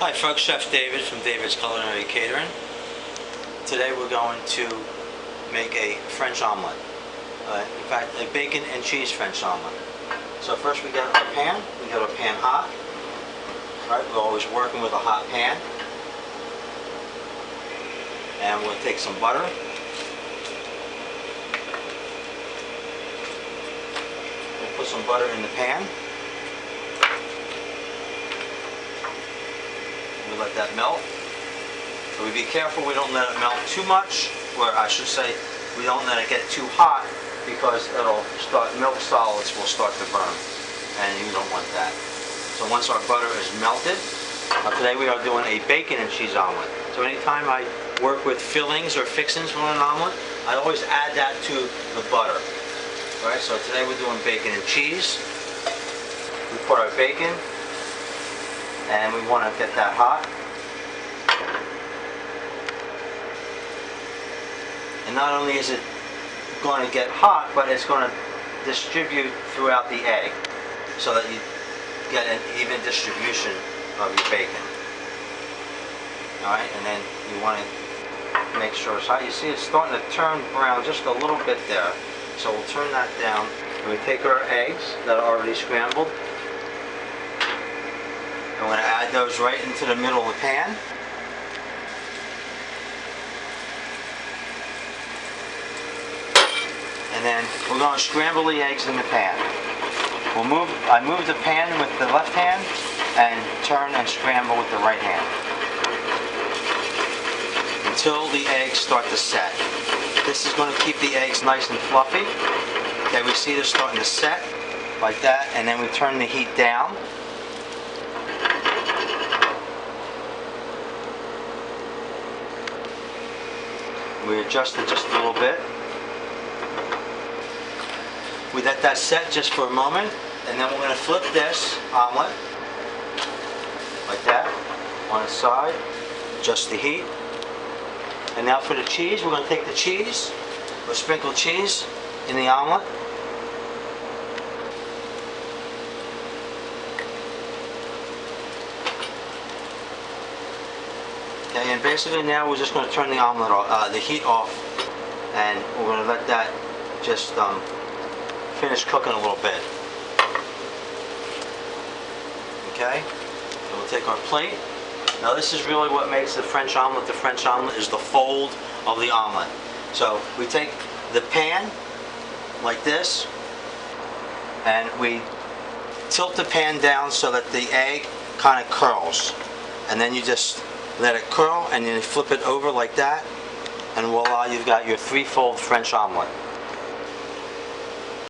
Hi folks, Chef David from David's Culinary Catering. Today we're going to make a French omelette. In fact, a bacon and cheese French omelette. So first we got our pan. We got our pan hot. Right, we're always working with a hot pan. And we'll take some butter. We'll put some butter in the pan. We let that melt. So we be careful we don't let it melt too much, or I should say we don't let it get too hot, because it'll start, milk solids will start to burn, and you don't want that. So once our butter is melted, today we are doing a bacon and cheese omelet. So anytime I work with fillings or fixings for an omelet, I always add that to the butter. Right, so today we're doing bacon and cheese. We put our bacon, and we want to get that hot. And not only is it going to get hot, but it's going to distribute throughout the egg, so that you get an even distribution of your bacon. Alright, and then you want to make sure it's hot. You see it's starting to turn brown just a little bit there. So we'll turn that down, and we take our eggs that are already scrambled. I'm going to add those right into the middle of the pan. And then we're going to scramble the eggs in the pan. I move the pan with the left hand and turn and scramble with the right hand until the eggs start to set. This is going to keep the eggs nice and fluffy. Okay, we see they're starting to set like that, and then we turn the heat down. We adjust it just a little bit. We let that set just for a moment, and then we're going to flip this omelet like that on its side. Adjust the heat. And now for the cheese, we're going to take the cheese. We'll sprinkle cheese in the omelet. Okay, and basically now we're just going to turn the omelet off, the heat off, and we're going to let that just finish cooking a little bit. Okay, so we'll take our plate. Now this is really what makes the French omelet. The French omelet is the fold of the omelet. So we take the pan like this, and we tilt the pan down so that the egg kind of curls, and then you just let it curl, and then you flip it over like that, and voila, you've got your three-fold French omelet.